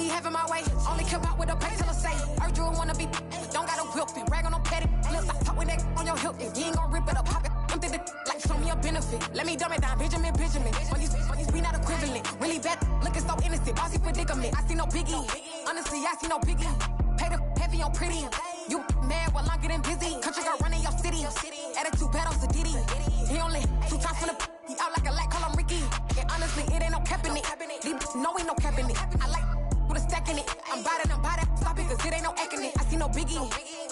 be having my way. Only care about what the pay teller say. Heard you wanna be, don't gotta whip it. Brag on no petty. Let's stop talking that on your hip. If you ain't gon' rip it up, pop it. Empty the like show me a benefit. Let me dumb it down, Benjamin. When these we not equivalent. Really bad, looking so innocent. Bossy predicament. I see no biggie. Honestly, I see no biggie. Pay the heavy on pretty. You mad while I'm getting busy. Country girl running your city. Attitude bad on Sadiddy. He only 2 times from the. He out like a light, call him Ricky. And honestly, it ain't no cap in it. These no ain't no cap in it. I like with a stack in it. I'm by that. Stop it, cause it ain't no acting it. I see no biggie.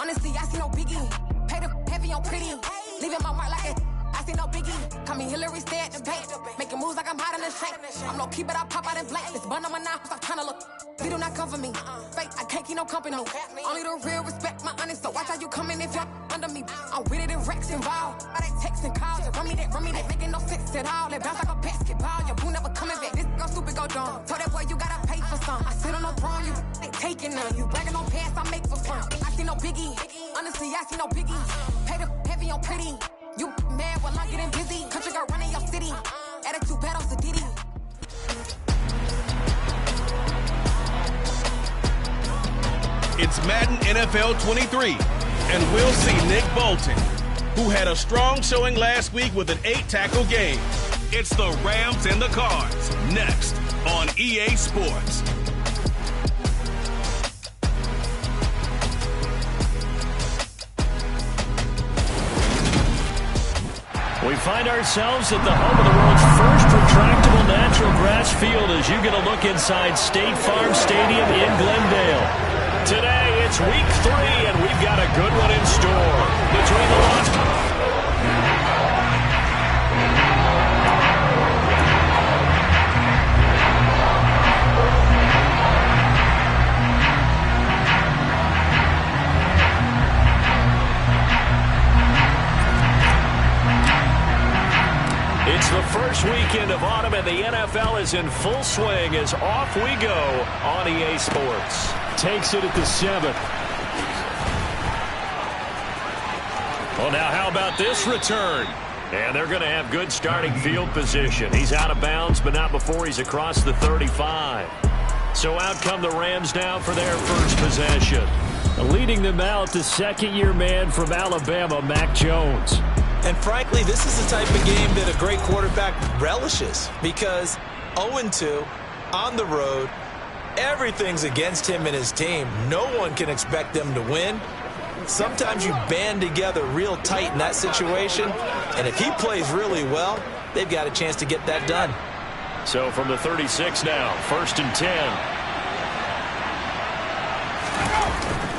Honestly, I see no biggie. Pay the heavy on pretty. Leaving my mark like a. I see no biggie. Call me Hillary, stay at the bank. Making moves like I'm hot in the shank. I'm low key, but I pop out in blank. This bun on my knife, stop trying to look. They do not cover me. Fake, I can't keep no company. Only the real respect my honest. So watch how you coming if you're under me. I'm with it in Rex involved. All they texting calls. Run me that. Making no sense at all. They bounce like a basketball. Your boo never coming back. This go stupid, go dumb. Told that boy you gotta pay for some. I sit on no throne, you ain't taking none. You bragging on pants, I make for fun. I see no biggie. Honestly, I see no biggie. Pay the heavy on pretty. You mad while I'm getting busy. Country girl running your city. Attitude bad on Sadiddy. It's Madden NFL 23, and we'll see Nick Bolton, who had a strong showing last week with an 8-tackle game. It's the Rams and the Cards, next on EA Sports. We find ourselves at the home of the world's first retractable natural grass field as you get a look inside State Farm Stadium in Glendale. Today, it's week 3, and we've got a good one in store. Between the Los... It's the first weekend of autumn, and the NFL is in full swing as off we go on EA Sports. Takes it at the 7th. Well, now how about this return? And they're going to have good starting field position. He's out of bounds, but not before he's across the 35. So out come the Rams now for their first possession. Leading them out, the second-year man from Alabama, Mac Jones. And frankly, this is the type of game that a great quarterback relishes because 0-2 on the road, everything's against him and his team. No one can expect them to win. Sometimes you band together real tight in that situation, and if he plays really well, they've got a chance to get that done. So from the 36 now, 1st and 10.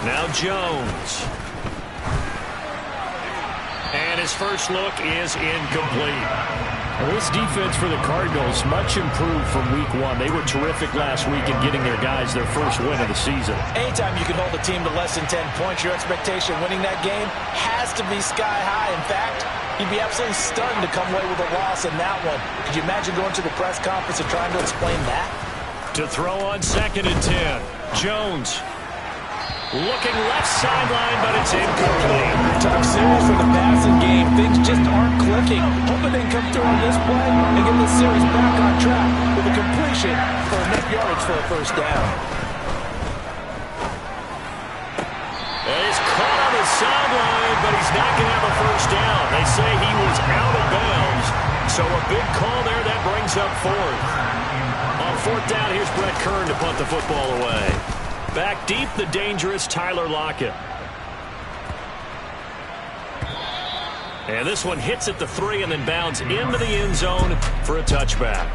Now Jones. And his first look is incomplete. Well, this defense for the Cardinals, much improved from week 1. They were terrific last week in getting their guys their first win of the season. Anytime you can hold a team to less than 10 points, your expectation winning that game has to be sky high. In fact, you'd be absolutely stunned to come away with a loss in that one. Could you imagine going to the press conference and trying to explain that? To throw on 2nd and 10, Jones. Looking left sideline, but it's incomplete. Talk serious for the passing game. Things just aren't clicking. Hoping they can come through on this play and get the series back on track with a completion for enough yardage for a first down. He's caught on the sideline, but he's not going to have a first down. They say he was out of bounds. So a big call there that brings up 4th. On 4th down, here's Brett Kern to punt the football away. Back deep, the dangerous Tyler Lockett. And this one hits at the 3 and then bounds into the end zone for a touchback.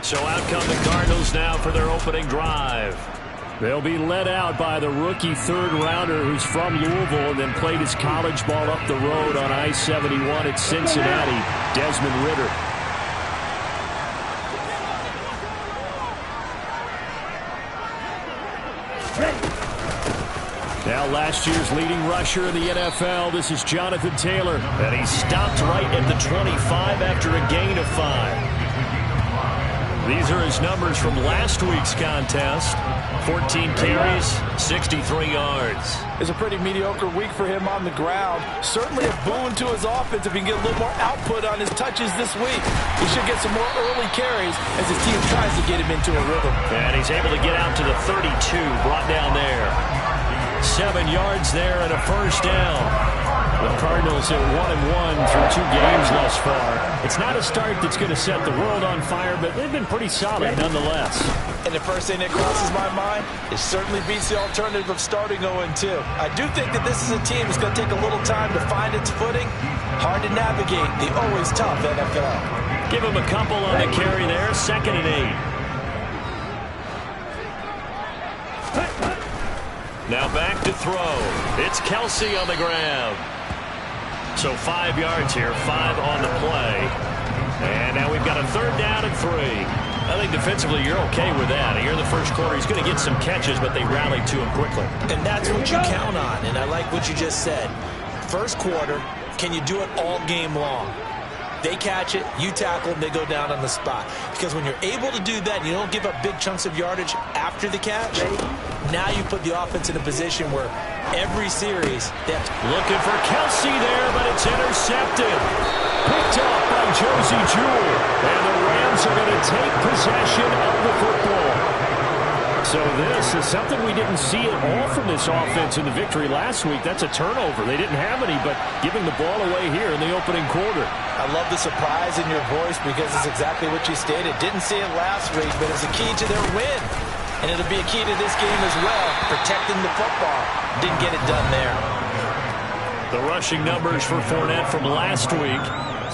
So out come the Cardinals now for their opening drive. They'll be led out by the rookie 3rd-rounder who's from Louisville and then played his college ball up the road on I-71 at Cincinnati, Desmond Ridder. Now last year's leading rusher in the NFL, this is Jonathan Taylor. And he stopped right at the 25 after a gain of 5. These are his numbers from last week's contest. 14 carries, 63 yards. It's a pretty mediocre week for him on the ground. Certainly a boon to his offense if he can get a little more output on his touches this week. He should get some more early carries as his team tries to get him into a rhythm. And he's able to get out to the 32, brought down there. 7 yards there and a first down. The Cardinals at 1-1 through 2 games thus far. It's not a start that's going to set the world on fire, but they've been pretty solid nonetheless. And the first thing that crosses my mind, it certainly beats the alternative of starting 0-2. I do think that this is a team that's going to take a little time to find its footing. Hard to navigate the always tough NFL. Give him a couple on the carry there, 2nd and 8. Now back to throw. It's Kelsey on the grab. So 5 yards here, 5 on the play. And now we've got a 3rd down and 3. I think defensively you're okay with that. Here in the first quarter, he's going to get some catches, but they rallied to him quickly. And that's what you count on, and I like what you just said. First quarter, can you do it all game long? They catch it, you tackle them, they go down on the spot. Because when you're able to do that, you don't give up big chunks of yardage after the catch. Now you put the offense in a position where every series, looking for Kelsey there, but it's intercepted. Picked up by Josie Jewell. And the Rams are going to take possession of the football. So this is something we didn't see at all from this offense in the victory last week. That's a turnover. They didn't have any, but giving the ball away here in the opening quarter. I love the surprise in your voice because it's exactly what you stated. Didn't see it last week, but it's a key to their win. And it'll be a key to this game as well, protecting the football. Didn't get it done there. The rushing numbers for Fournette from last week.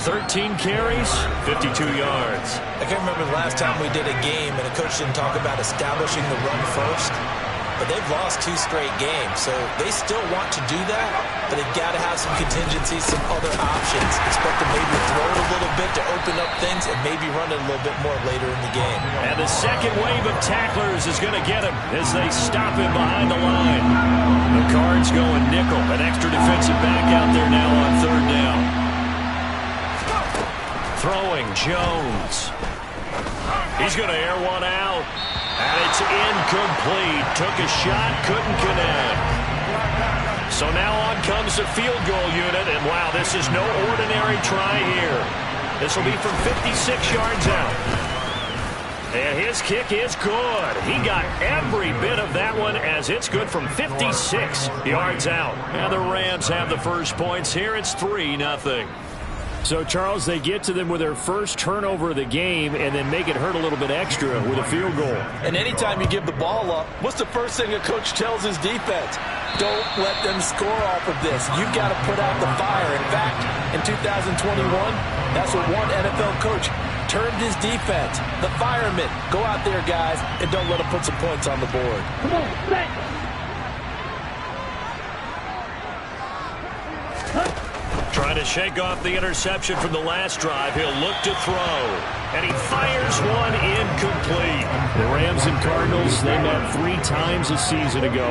13 carries, 52 yards. I can't remember the last time we did a game and a coach didn't talk about establishing the run first. But they've lost 2 straight games, so they still want to do that, but they've got to have some contingencies, some other options. Expect to maybe throw it a little bit to open up things and maybe run it a little bit more later in the game. And the second wave of tacklers is going to get him as they stop him behind the line. The Cards going nickel, an extra defensive back out there now on 3rd down. Throwing Jones. He's going to air one out. And it's incomplete. Took a shot, couldn't connect. So now on comes the field goal unit. And wow, this is no ordinary try here. This will be from 56 yards out. And his kick is good. He got every bit of that one as it's good from 56 yards out. And the Rams have the first points here. It's 3-0. So, Charles, they get to them with their first turnover of the game and then make it hurt a little bit extra with a field goal. And anytime you give the ball up, what's the first thing a coach tells his defense? Don't let them score off of this. You've got to put out the fire. In fact, in 2021, that's what one NFL coach termed his defense. The firemen. Go out there, guys, and don't let them put some points on the board. Come on, set. Trying to shake off the interception from the last drive. He'll look to throw. And he fires one incomplete. The Rams and Cardinals, they met 3 times a season ago.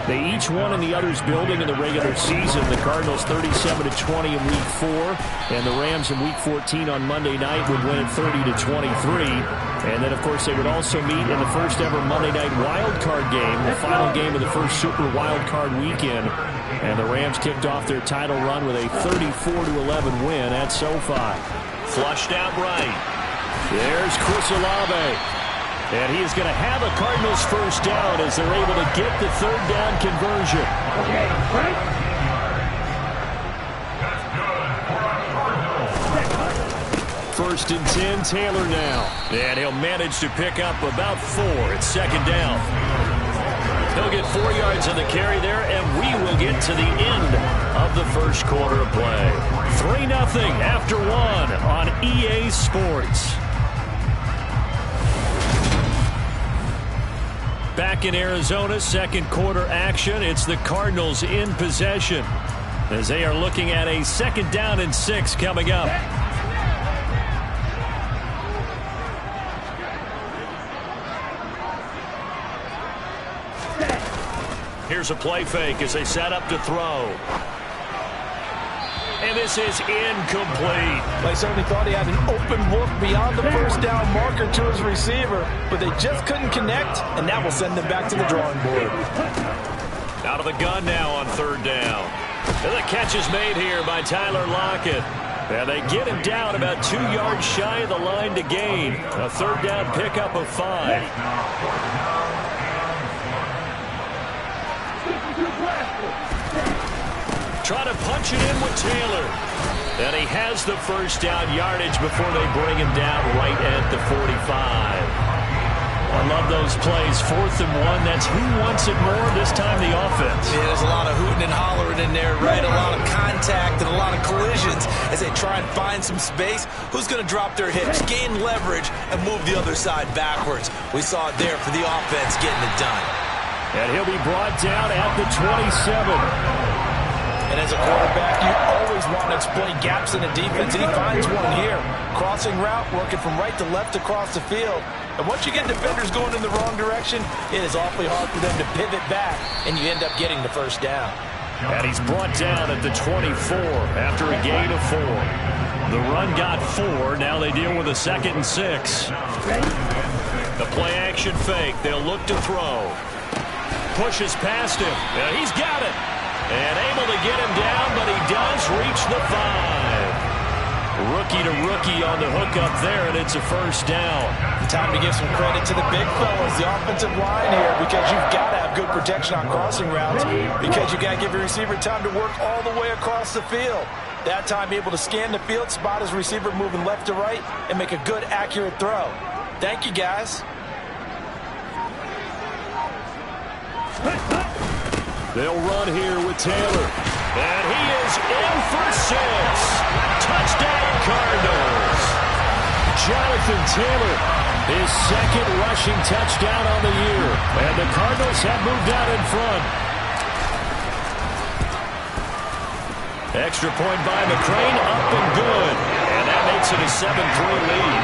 They each won in the other's building in the regular season. The Cardinals 37-20 in Week 4. And the Rams in Week 14 on Monday night would win it 30-23. And then, of course, they would also meet in the first ever Monday night wild card game, the final game of the first Super Wild Card weekend. And the Rams kicked off their title run with a 34-11 win at SoFi. Flushed out right. There's Chris Olave. And he is going to have a Cardinals first down as they're able to get the 3rd down conversion. Okay, right. First and 10, Taylor now. And he'll manage to pick up about 4 at 2nd down. He'll get 4 yards on the carry there, and we will get to the end of the first quarter of play. 3-0 after 1 on EA Sports. Back in Arizona, second quarter action. It's the Cardinals in possession as they are looking at a 2nd down and 6 coming up. Here's a play fake as they set up to throw. and this is incomplete. They certainly thought he had an open look beyond the first down marker to his receiver, but they just couldn't connect, and that will send them back to the drawing board. Out of the gun now on third down. And the catch is made here by Tyler Lockett. And they get him down about 2 yards shy of the line to gain. A third down pickup of 5. Try to punch it in with Taylor. And he has the first down yardage before they bring him down right at the 45. I love those plays. 4th and 1. That's who wants it more, this time the offense. Yeah, there's a lot of hooting and hollering in there, right? A lot of contact and a lot of collisions as they try and find some space. Who's going to drop their hips, gain leverage, and move the other side backwards? We saw it there for the offense getting it done. And he'll be brought down at the 27. And as a quarterback, you always want to exploit gaps in the defense, and he finds one here. Crossing route, working from right to left across the field. And once you get defenders going in the wrong direction, it is awfully hard for them to pivot back, and you end up getting the first down. And he's brought down at the 24 after a gain of 4. The run got 4. Now they deal with a 2nd and 6. The play action fake. They'll look to throw. Pushes past him. And he's got it. And able to get him down, but he does reach the 5. Rookie to rookie on the hookup there, and it's a first down. Time to give some credit to the big fellas, the offensive line here, because you've got to have good protection on crossing routes, because you've got to give your receiver time to work all the way across the field. That time able to scan the field, spot his receiver moving left to right, and make a good, accurate throw. Thank you, guys. They'll run here with Taylor. And he is in for 6. Touchdown, Cardinals. Jonathan Taylor, his 2nd rushing touchdown on the year. And the Cardinals have moved out in front. Extra point by McCrane, up and good. And that makes it a 7-3 lead.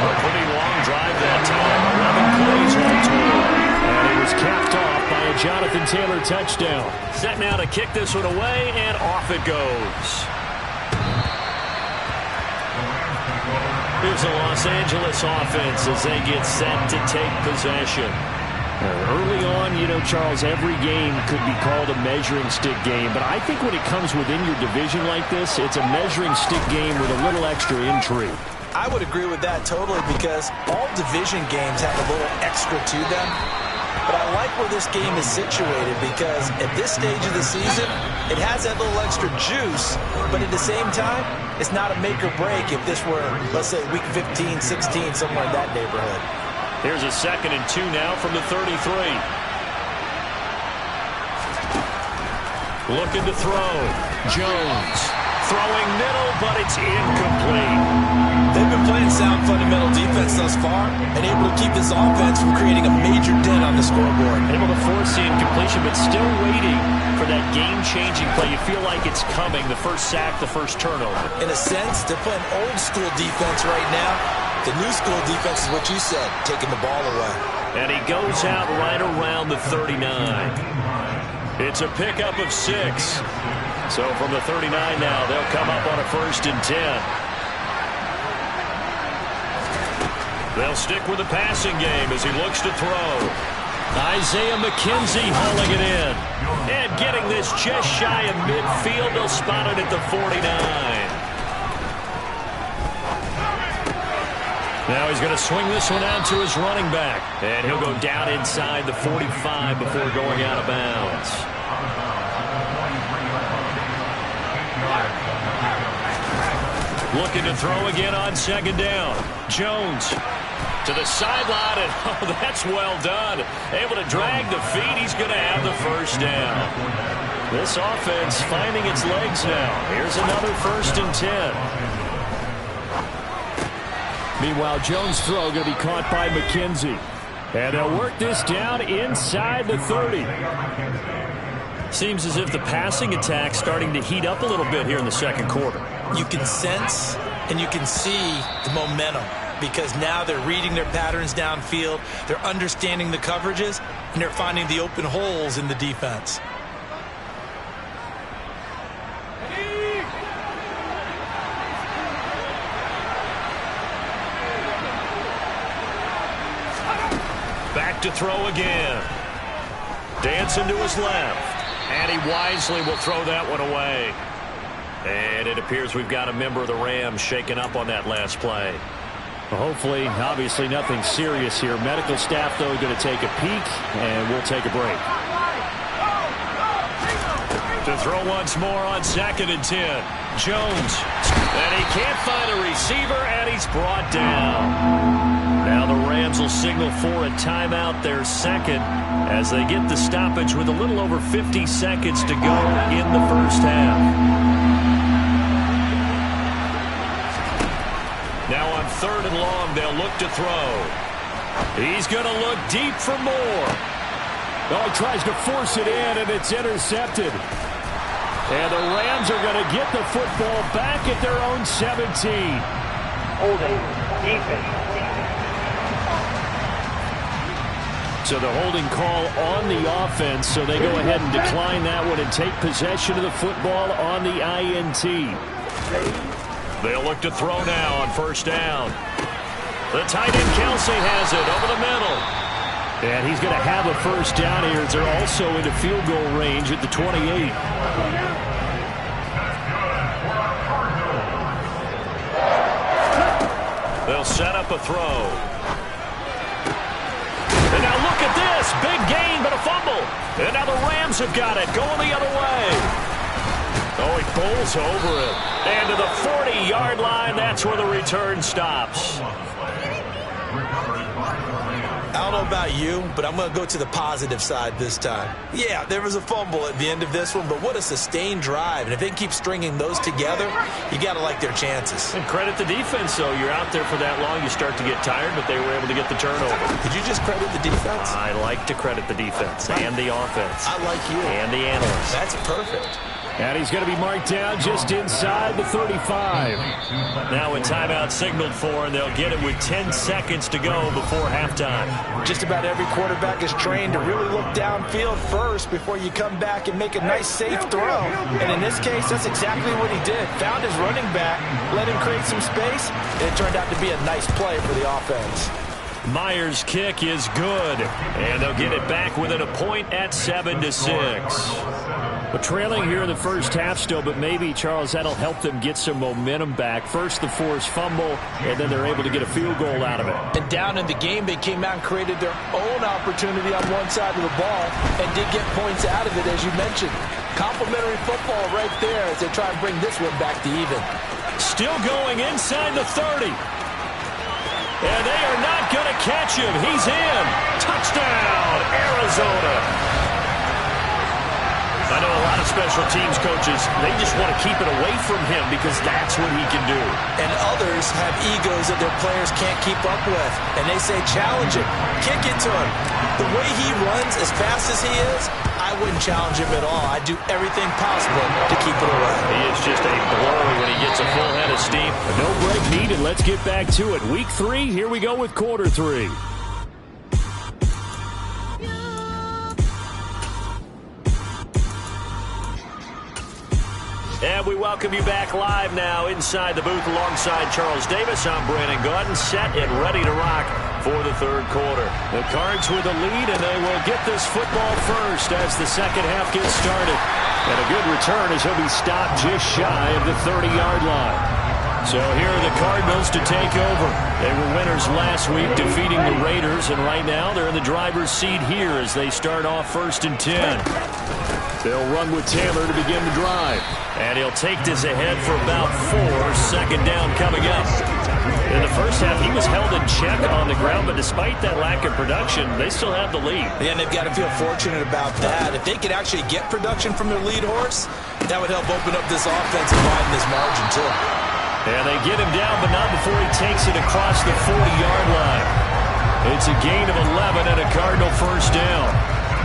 A pretty long drive that time. 11 plays all total. And it was capped off by a Jonathan Taylor touchdown. Set now to kick this one away, and off it goes. Here's the Los Angeles offense as they get set to take possession. Early on, you know, Charles, every game could be called a measuring stick game, but I think when it comes within your division like this, it's a measuring stick game with a little extra intrigue. I would agree with that totally, because all division games have a little extra to them. But I like where this game is situated, because at this stage of the season, it has that little extra juice, but at the same time, it's not a make or break if this were, let's say, week 15, 16, somewhere in that neighborhood. Here's a 2nd and 2 now from the 33. Looking to throw. Jones throwing middle, but it's incomplete. They've been playing sound fundamental defense thus far and able to keep this offense from creating a major dent on the scoreboard. Able to force the incompletion, but still waiting for that game-changing play. You feel like it's coming, the first sack, the first turnover. In a sense, they're playing old-school defense right now. The new-school defense is what you said, taking the ball away. And he goes out right around the 39. It's a pickup of 6. So from the 39 now, they'll come up on a 1st and 10. They'll stick with the passing game as he looks to throw. Isaiah McKenzie hauling it in. And getting this just shy of midfield. They'll spot it at the 49. Now he's going to swing this one out to his running back. And he'll go down inside the 45 before going out of bounds. Looking to throw again on 2nd down. Jones to the sideline, and oh, that's well done. Able to drag the feet. He's going to have the first down. This offense finding its legs now. Here's another 1st and 10. Meanwhile, Jones' throw going to be caught by McKenzie. And they'll work this down inside the 30. Seems as if the passing attack's starting to heat up a little bit here in the 2nd quarter. You can sense and you can see the momentum, because now they're reading their patterns downfield, they're understanding the coverages, and they're finding the open holes in the defense. back to throw again. Dancing to his left. And he wisely will throw that one away. And it appears we've got a member of the Rams shaken up on that last play. Well, hopefully, obviously nothing serious here. Medical staff, though, going to take a peek, and we'll take a break. To throw once more on 2nd and 10. Jones. And he can't find a receiver, and he's brought down. Now the Rams will signal for a timeout, their second, as they get the stoppage with a little over 50 seconds to go in the first half. Now on 3rd and long, they'll look to throw. He's going to look deep for more. Oh, he tries to force it in, and it's intercepted. And the Rams are going to get the football back at their own 17. Holding defense. So the holding call on the offense, so they go ahead and decline that one and take possession of the football on the INT. They'll look to throw now on 1st down. The tight end Kelsey has it over the middle. And he's going to have a 1st down here as they're also into field goal range at the 28. They'll set up a throw. And now look at this. Big gain, but a fumble. And now the Rams have got it. Going the other way. Oh, he pulls over it. And to the 40-yard line, that's where the return stops. I don't know about you, but I'm going to go to the positive side this time. Yeah, there was a fumble at the end of this one, but what a sustained drive. And if they keep stringing those together, you got to like their chances. And credit the defense, though. You're out there for that long, you start to get tired, but they were able to get the turnover. Did you just credit the defense? I like to credit the defense and the offense. I like you. And the analysts. That's perfect. And he's going to be marked down just inside the 35. Now a timeout signaled for, and they'll get it with 10 seconds to go before halftime. Just about every quarterback is trained to really look downfield first before you come back and make a nice, safe throw. And in this case, that's exactly what he did. Found his running back, let him create some space, and it turned out to be a nice play for the offense. Myers' kick is good, and they'll get it back within a point at 7-6. But trailing here in the first half still, but maybe, Charles, that'll help them get some momentum back. First the forced fumble, and then they're able to get a field goal out of it. And down in the game, they came out and created their own opportunity on one side of the ball and did get points out of it, as you mentioned. Complimentary football right there as they try and bring this one back to even. Still going inside the 30. And they are not going to catch him. He's in. Touchdown, Arizona. I know a lot of special teams coaches, they just want to keep it away from him because that's what he can do. And others have egos that their players can't keep up with. And they say, challenge him, kick it to him. The way he runs as fast as he is, I wouldn't challenge him at all. I'd do everything possible to keep it away. He is just a blow when he gets a full head of steam. No break needed. Let's get back to it. Week 3, here we go with quarter 3. And we welcome you back live now inside the booth alongside Charles Davis. I'm Brandon Gordon, set and ready to rock for the third quarter. The Cards with a lead, and they will get this football first as the second half gets started. And a good return as he'll be stopped just shy of the 30-yard line. So here are the Cardinals to take over. They were winners last week, defeating the Raiders, and right now they're in the driver's seat here as they start off 1st and 10. They'll run with Taylor to begin the drive. And he'll take this ahead for about 4. Second down coming up. In the first half, he was held in check on the ground, but despite that lack of production, they still have the lead. Yeah, and they've got to feel fortunate about that. If they could actually get production from their lead horse, that would help open up this offense and widen this margin, too. And they get him down, but not before he takes it across the 40-yard line. It's a gain of 11 and a Cardinal first down.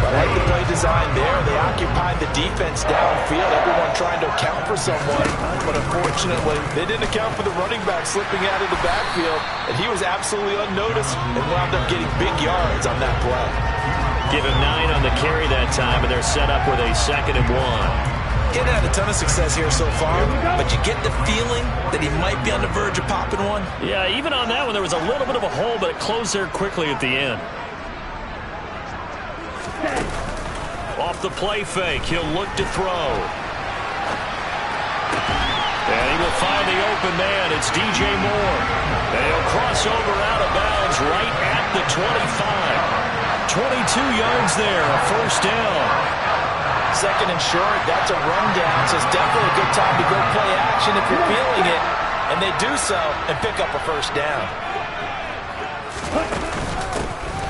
I like the play design there. They occupied the defense downfield, everyone trying to account for someone. But unfortunately, they didn't account for the running back slipping out of the backfield, and he was absolutely unnoticed and wound up getting big yards on that play. Give him 9 on the carry that time, and they're set up with a 2nd and 1. He had a ton of success here so far, but you get the feeling that he might be on the verge of popping one. Yeah, even on that one, there was a little bit of a hole, but it closed there quickly at the end. Off the play fake, he'll look to throw. And he will find the open man. It's DJ Moore. And he'll cross over out of bounds right at the 25. 22 yards there, a first down. Second and short, that's a rundown, so it's definitely a good time to go play action if you're feeling it. And they do so and pick up a first down.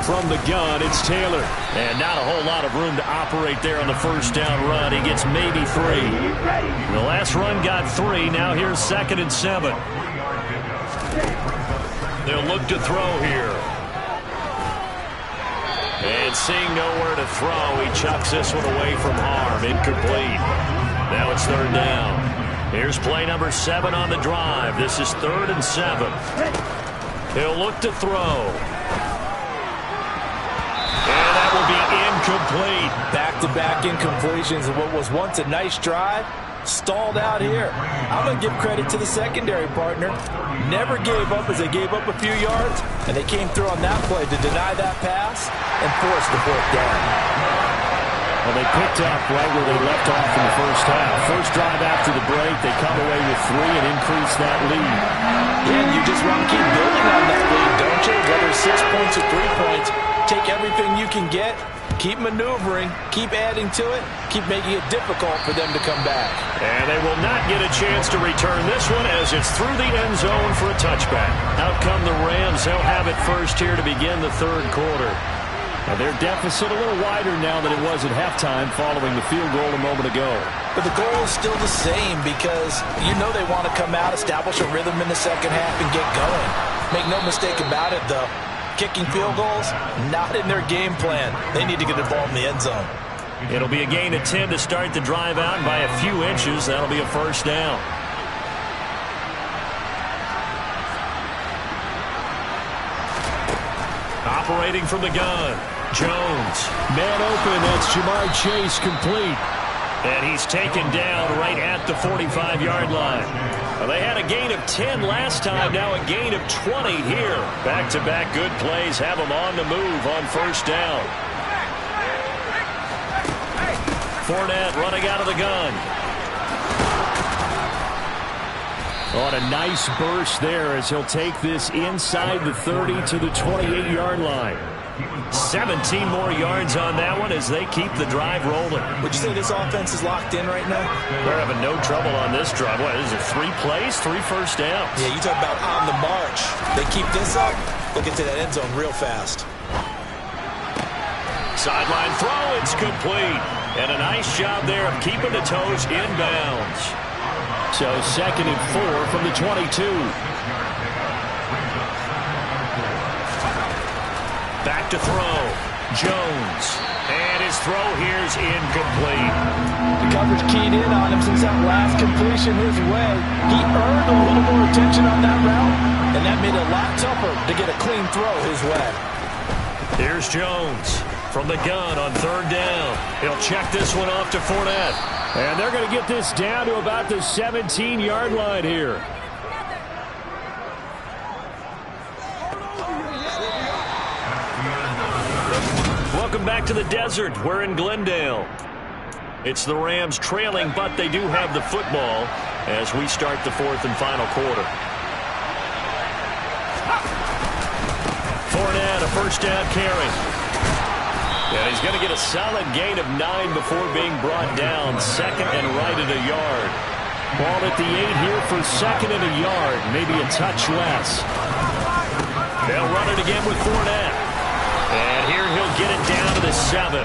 From the gun, it's Taylor. And not a whole lot of room to operate there on the first down run. He gets maybe 3. The last run got 3. Now here's 2nd and 7. They'll look to throw here. And seeing nowhere to throw, he chucks this one away from harm. Incomplete. Now it's 3rd down. Here's play number 7 on the drive. This is 3rd and 7. He'll look to throw. And that will be incomplete. Back-to-back incompletions of what was once a nice drive. Stalled out here. I'm going to give credit to the secondary partner. Never gave up as they gave up a few yards, and they came through on that play to deny that pass and force the 4th down. Well, they picked up right where they left off in the first half. First drive after the break, they come away with 3 and increase that lead. Yeah, you just want to keep building on that lead, don't you? Whether it's 6 points or 3 points, take everything you can get, keep maneuvering, keep adding to it, keep making it difficult for them to come back. And they will not get a chance to return this one as it's through the end zone for a touchback. Out come the Rams. They'll have it first here to begin the 3rd quarter. Now their deficit a little wider now than it was at halftime following the field goal a moment ago. But the goal is still the same because you know they want to come out, establish a rhythm in the second half, and get going. Make no mistake about it, though. Kicking field goals, not in their game plan. They need to get the ball in the end zone. It'll be a gain of 10 to start the drive out, and by a few inches, that'll be a first down. Operating from the gun, Jones. Man open, that's Jamar Chase complete. And he's taken down right at the 45-yard line. Well, they had a gain of 10 last time, now a gain of 20 here. Back-to-back good plays have them on the move on first down. Fournette running out of the gun. On a nice burst there as he'll take this inside the 30 to the 28-yard line. 17 more yards on that one as they keep the drive rolling. Would you say this offense is locked in right now? They're having no trouble on this drive. What is it, 3 plays, 3 first downs? Yeah, you talk about on the march. They keep this up, they'll get to that end zone real fast. Sideline throw, it's complete. And a nice job there of keeping the toes inbounds. So 2nd and 4 from the 22. Back to throw. Jones. And his throw here's incomplete. The coverage keyed in on him since that last completion his way. He earned a little more attention on that route, and that made it a lot tougher to get a clean throw his way. Here's Jones from the gun on 3rd down. He'll check this one off to Fournette. And they're going to get this down to about the 17-yard line here. Welcome back to the desert. We're in Glendale. It's the Rams trailing, but they do have the football as we start the 4th and final quarter. Fournette, a first down carry. And he's going to get a solid gain of 9 before being brought down. 2nd and right at a yard. Ball at the 8 here for 2nd and a yard. Maybe a touch less. They'll run it again with Fournette. And here he'll get it down to the 7.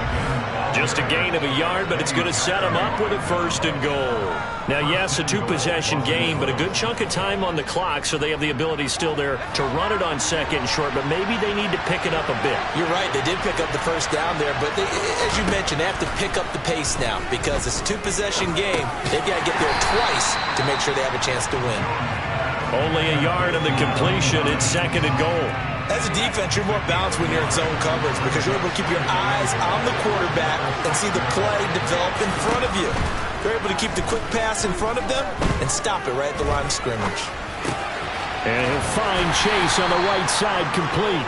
Just a gain of a yard, but it's going to set him up with a 1st and goal. Now, yes, a 2-possession game, but a good chunk of time on the clock, so they have the ability still there to run it on 2nd and short, but maybe they need to pick it up a bit. You're right. They did pick up the first down there, but as you mentioned, they have to pick up the pace now because it's a 2-possession game. They've got to get there twice to make sure they have a chance to win. Only a yard on the completion. It's 2nd and goal. As a defense, you're more balanced when you're in zone coverage because you're able to keep your eyes on the quarterback and see the play develop in front of you. You're able to keep the quick pass in front of them and stop it right at the line of scrimmage. And he'll find Chase on the right side complete.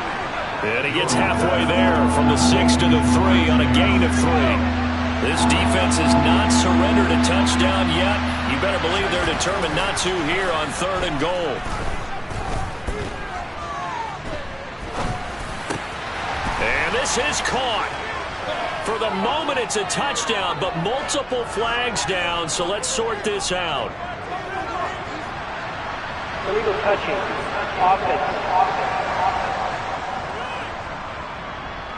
And he gets halfway there from the 6 to the 3 on a gain of 3. This defense has not surrendered a touchdown yet. You better believe they're determined not to here on 3rd and goal. And this is caught. For the moment, it's a touchdown, but multiple flags down, so let's sort this out. Illegal touching. Offense.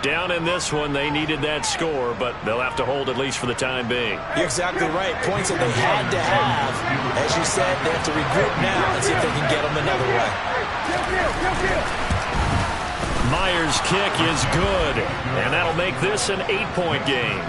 Down in this one, they needed that score, but they'll have to hold at least for the time being. You're exactly right. Points that they had to have. As you said, they have to regroup now and see if they can get them another way. Myers' kick is good, and that'll make this an 8-point game.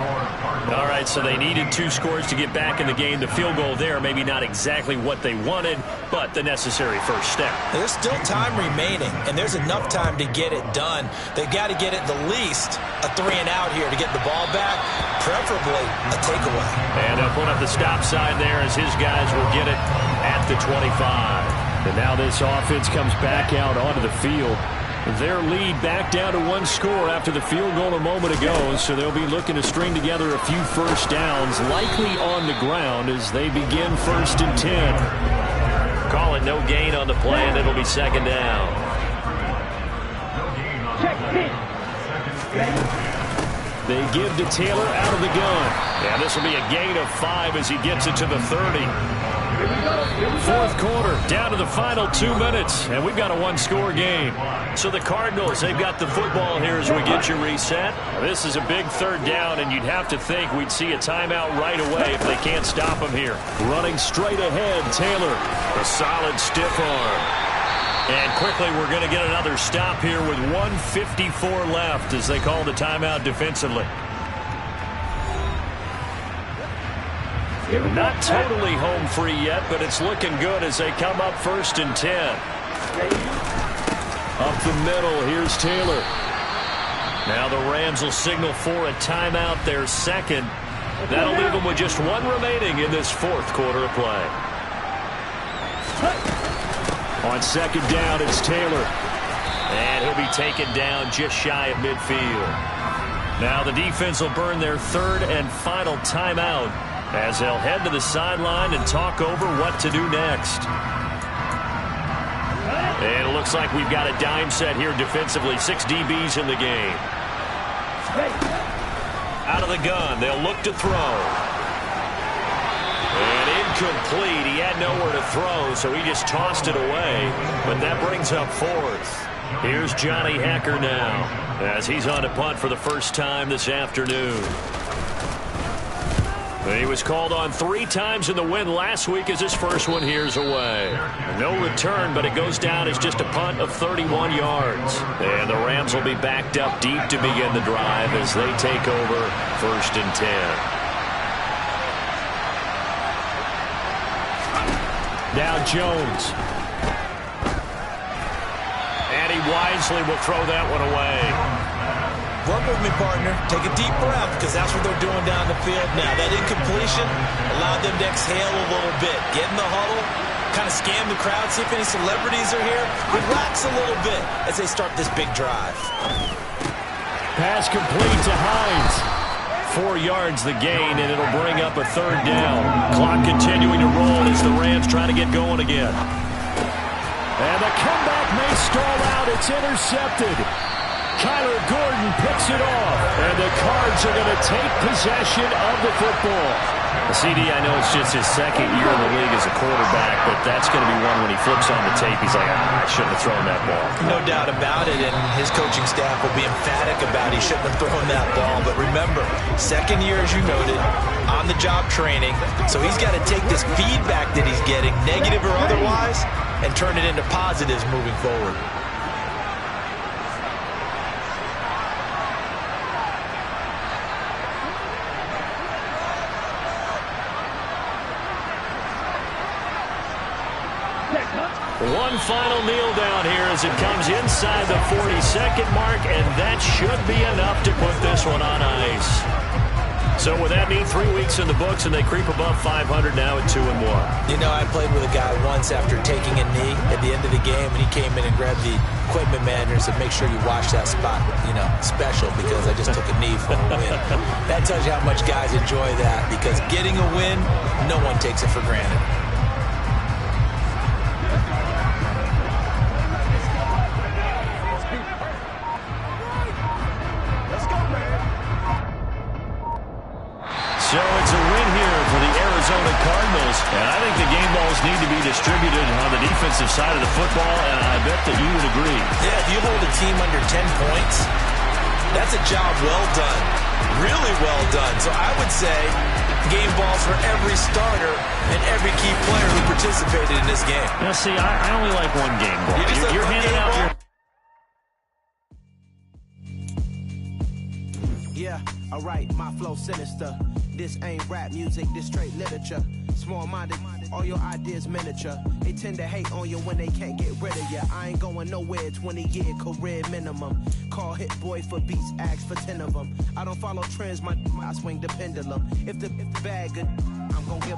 All right, so they needed 2 scores to get back in the game. The field goal there, maybe not exactly what they wanted, but the necessary first step. There's still time remaining, and there's enough time to get it done. They've got to get at the least a 3-and-out here to get the ball back, preferably a takeaway. And they'll put up the stop sign there as his guys will get it at the 25. And now this offense comes back out onto the field. Their lead back down to 1 score after the field goal a moment ago, so they'll be looking to string together a few first downs, likely on the ground as they begin 1st and 10. Call it no gain on the play, and it'll be 2nd down. They give to Taylor out of the gun. And this will be a gain of 5 as he gets it to the 30. 4th quarter, down to the final 2 minutes, and we've got a 1-score game. So the Cardinals, they've got the football here as we get you reset. This is a big 3rd down, and you'd have to think we'd see a timeout right away if they can't stop him here. Running straight ahead, Taylor. A solid stiff arm. And quickly, we're going to get another stop here with 1:54 left as they call the timeout defensively. Not totally home free yet, but it's looking good as they come up 1st and 10. Up the middle, here's Taylor. Now the Rams will signal for a timeout, their 2nd. That'll leave them with just 1 remaining in this 4th quarter of play. On 2nd down, it's Taylor. And he'll be taken down just shy of midfield. Now the defense will burn their 3rd and final timeout as they'll head to the sideline and talk over what to do next. And it looks like we've got a dime set here defensively. 6 DBs in the game. Out of the gun, they'll look to throw. And incomplete. He had nowhere to throw, so he just tossed it away. But that brings up 4th. Here's Johnny Hecker now as he's on to punt for the first time this afternoon. He was called on 3 times in the win last week as his first one here's away. No return, but it goes down as just a punt of 31 yards. And the Rams will be backed up deep to begin the drive as they take over 1st and 10. Now Jones. And he wisely will throw that one away. Work with me, partner. Take a deep breath, because that's what they're doing down the field now. That incompletion allowed them to exhale a little bit. Get in the huddle, kind of scan the crowd, see if any celebrities are here. Relax a little bit as they start this big drive. Pass complete to Hines. 4 yards the gain, and it'll bring up a 3rd down. Clock continuing to roll as the Rams try to get going again. And the comeback may stall out. It's intercepted. Kyler Gordon picks it off, and the Cards are going to take possession of the football. CD, I know it's just his 2nd year in the league as a quarterback, but that's going to be one when he flips on the tape, he's like, I shouldn't have thrown that ball. No doubt about it, and his coaching staff will be emphatic about he shouldn't have thrown that ball. But remember, 2nd year, as you noted, on-the-job training, so he's got to take this feedback that he's getting, negative or otherwise, and turn it into positives moving forward. One final kneel down here as it comes inside the 40-second mark, and that should be enough to put this one on ice. So with that neat 3 weeks in the books, and they creep above 500 now at 2-1. You know, I played with a guy once after taking a knee at the end of the game, and he came in and grabbed the equipment manager and said, make sure you wash that spot, special, because I just took a knee for a win. That tells you how much guys enjoy that, because getting a win, no one takes it for granted. So it's a win here for the Arizona Cardinals, and I think the game balls need to be distributed on the defensive side of the football, and I bet that you would agree. Yeah, if you hold a team under 10 points, that's a job well done, really well done. So I would say game balls for every starter and every key player who participated in this game. Now, see, I only like one game ball. You're handing out your... Yeah, alright, my flow sinister. This ain't rap music, this straight literature. Small-minded, all your ideas miniature. They tend to hate on you when they can't get rid of you. I ain't going nowhere, 20-year career minimum. Call Hit Boy for beats, ask for 10 of them. I don't follow trends, I swing the pendulum. If the bag good, I'm gonna give